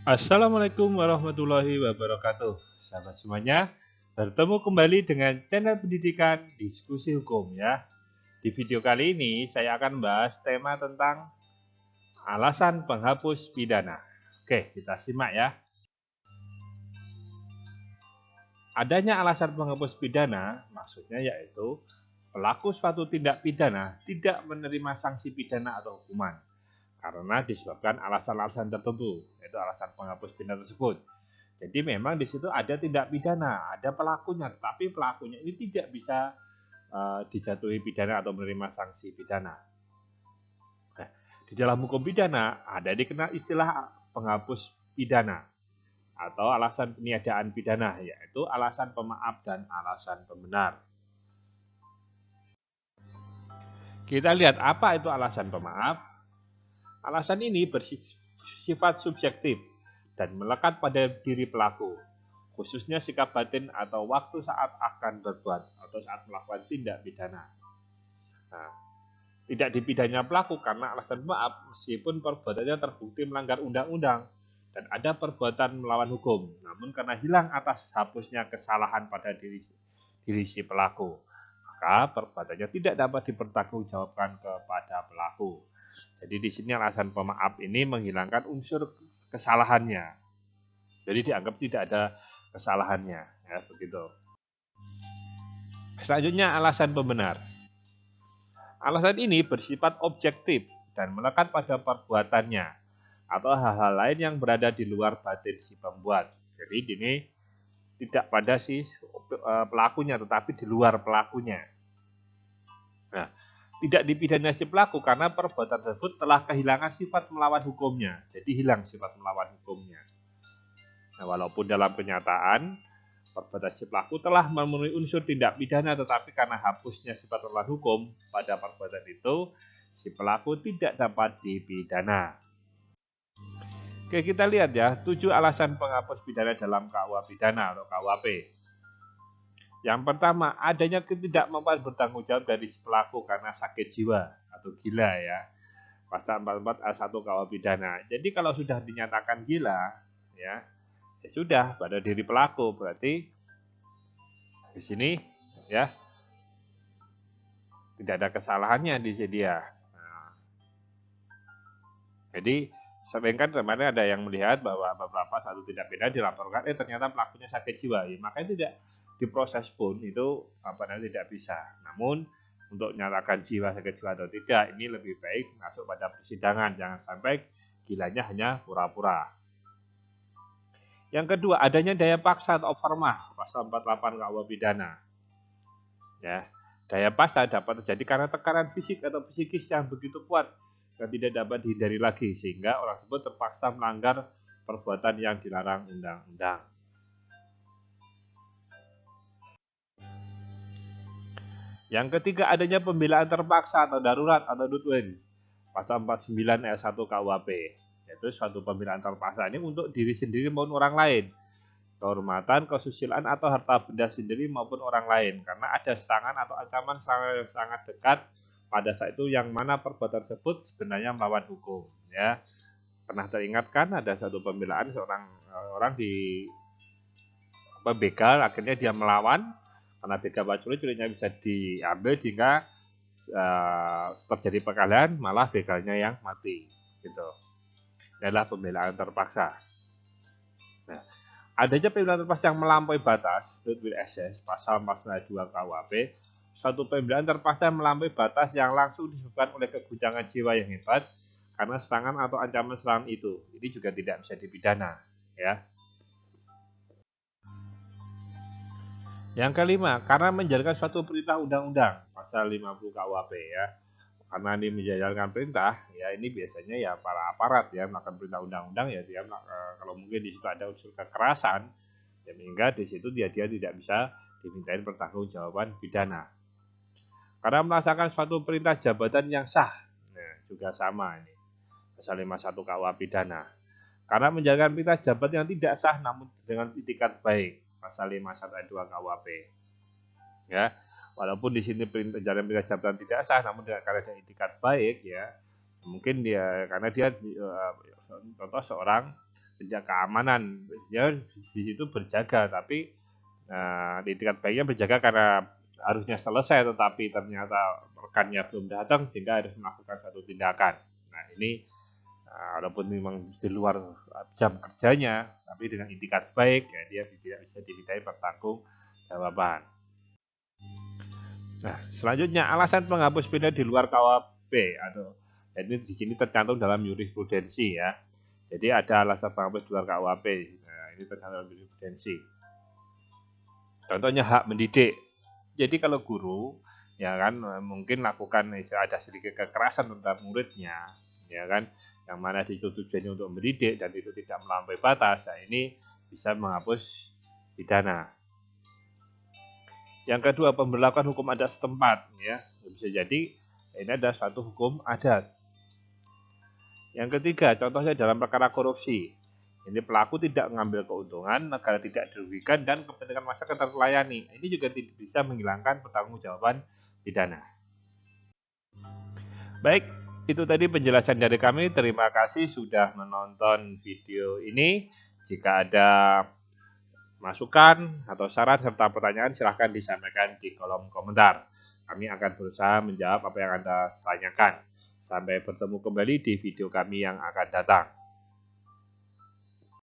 Assalamualaikum warahmatullahi wabarakatuh. Sahabat semuanya, bertemu kembali dengan channel pendidikan diskusi hukum ya. Di video kali ini saya akan bahas tema tentang alasan penghapus pidana. Oke, kita simak ya. Adanya alasan penghapus pidana maksudnya yaitu pelaku suatu tindak pidana tidak menerima sanksi pidana atau hukuman karena disebabkan alasan-alasan tertentu, yaitu alasan penghapus pidana tersebut. Jadi memang di situ ada tindak pidana, ada pelakunya, tapi pelakunya ini tidak bisa dijatuhi pidana atau menerima sanksi pidana. Nah, di dalam hukum pidana ada dikenal istilah penghapus pidana atau alasan peniadaan pidana, yaitu alasan pemaaf dan alasan pembenar. Kita lihat apa itu alasan pemaaf. Alasan ini bersifat subjektif dan melekat pada diri pelaku, khususnya sikap batin atau waktu saat akan berbuat atau saat melakukan tindak pidana. Nah, tidak dipidana pelaku karena alasan maaf meskipun perbuatannya terbukti melanggar undang-undang dan ada perbuatan melawan hukum, namun karena hilang atas hapusnya kesalahan pada diri si pelaku, maka perbuatannya tidak dapat dipertanggungjawabkan kepada pelaku. Jadi di sini alasan pemaaf ini menghilangkan unsur kesalahannya. Jadi dianggap tidak ada kesalahannya, ya begitu. Selanjutnya alasan pembenar. Alasan ini bersifat objektif dan melekat pada perbuatannya atau hal-hal lain yang berada di luar batin si pembuat. Jadi ini tidak pada si pelakunya tetapi di luar pelakunya. Nah, tidak dipidana si pelaku karena perbuatan tersebut telah kehilangan sifat melawan hukumnya. Jadi hilang sifat melawan hukumnya. Nah, walaupun dalam kenyataan perbuatan si pelaku telah memenuhi unsur tindak pidana, tetapi karena hapusnya sifat melawan hukum pada perbuatan itu, si pelaku tidak dapat dipidana. Oke, kita lihat ya, 7 alasan penghapus pidana dalam KUH pidana atau KUHP. Yang pertama, adanya ketidakmampuan bertanggung jawab dari si pelaku karena sakit jiwa atau gila ya. Pasal 44 ayat 1 KUH pidana. Jadi kalau sudah dinyatakan gila, ya sudah pada diri pelaku, berarti di sini ya tidak ada kesalahannya di dia. Nah, jadi sering kan kemarin ada yang melihat bahwa beberapa satu tindak pidana dilaporkan, ternyata pelakunya sakit jiwa, ya, makanya tidak diproses pun itu tidak bisa. Namun untuk menyatakan jiwa sakit jiwa atau tidak, ini lebih baik masuk pada persidangan, jangan sampai gilanya hanya pura-pura. Yang kedua, adanya daya paksa atau overmah, pasal 48 KUH pidana. Ya, daya paksa dapat terjadi karena tekanan fisik atau psikis yang begitu kuat yang tidak dapat dihindari lagi, sehingga orang tersebut terpaksa melanggar perbuatan yang dilarang undang-undang. Yang ketiga, adanya pembelaan terpaksa atau darurat atau nutwin, pasal 49 ayat 1 KUHP, yaitu suatu pembelaan terpaksa ini untuk diri sendiri maupun orang lain, kehormatan, kesusilaan atau harta benda sendiri maupun orang lain, karena ada serangan atau ancaman yang sangat dekat pada saat itu yang mana perbuatan tersebut sebenarnya melawan hukum. Ya, pernah teringatkan ada satu pembelaan seorang orang di begal, akhirnya dia melawan karena begal paculi, culinya bisa diambil hingga terjadi perkelahian, malah begalnya yang mati. Gitu. Adalah pembelaan terpaksa. Nah, adanya pembelaan terpaksa yang melampaui batas, with excess, pasal 492 KUHP, suatu pembelaan terpaksa yang melampaui batas yang langsung disebabkan oleh keguncangan jiwa yang hebat karena serangan atau ancaman serangan itu. Ini juga tidak bisa dipidana, ya. Yang kelima, karena menjalankan suatu perintah undang-undang, pasal 50 KUHP ya. Karena ini menjalankan perintah, ya ini biasanya ya para aparat ya melakukan perintah undang-undang, ya dia kalau mungkin di situ ada unsur kekerasan, ya sehingga di situ dia tidak bisa dimintain pertanggungjawaban pidana. Karena melaksanakan suatu perintah jabatan yang sah, nah juga sama ini, pasal 51 KUH pidana. Karena menjalankan perintah jabatan yang tidak sah namun dengan itikat baik, pasal 51 ayat 2 KUHP. Ya, walaupun di sini jalan perintah jabatan tidak sah, namun karena ada itikat baik, ya mungkin dia karena dia contoh seorang penjaga keamanan, dia di situ berjaga, tapi itikat baiknya berjaga karena harusnya selesai, tetapi ternyata rekannya belum datang sehingga harus melakukan satu tindakan. Nah ini walaupun memang di luar jam kerjanya, tapi dengan itikat baik ya dia tidak bisa dimintai pertanggungjawaban. Nah, selanjutnya alasan penghapus pindah di luar KUHP atau ini di sini tercantum dalam jurisprudensi ya. Jadi ada alasan penghapus di luar KUHP. Nah, ini tercantum dalam jurisprudensi. Contohnya hak mendidik. Jadi kalau guru ya kan mungkin lakukan ada sedikit kekerasan terhadap muridnya, ya kan, yang mana itu tujuannya untuk mendidik dan itu tidak melampaui batas, nah ini bisa menghapus pidana. Yang kedua, pemberlakuan hukum adat setempat, ya bisa jadi ini ada suatu hukum adat. Yang ketiga, contohnya dalam perkara korupsi. Ini pelaku tidak mengambil keuntungan, negara tidak dirugikan, dan kepentingan masyarakat terlayani. Ini juga tidak bisa menghilangkan pertanggungjawaban pidana. Baik, itu tadi penjelasan dari kami. Terima kasih sudah menonton video ini. Jika ada masukan atau saran serta pertanyaan, silahkan disampaikan di kolom komentar. Kami akan berusaha menjawab apa yang Anda tanyakan. Sampai bertemu kembali di video kami yang akan datang.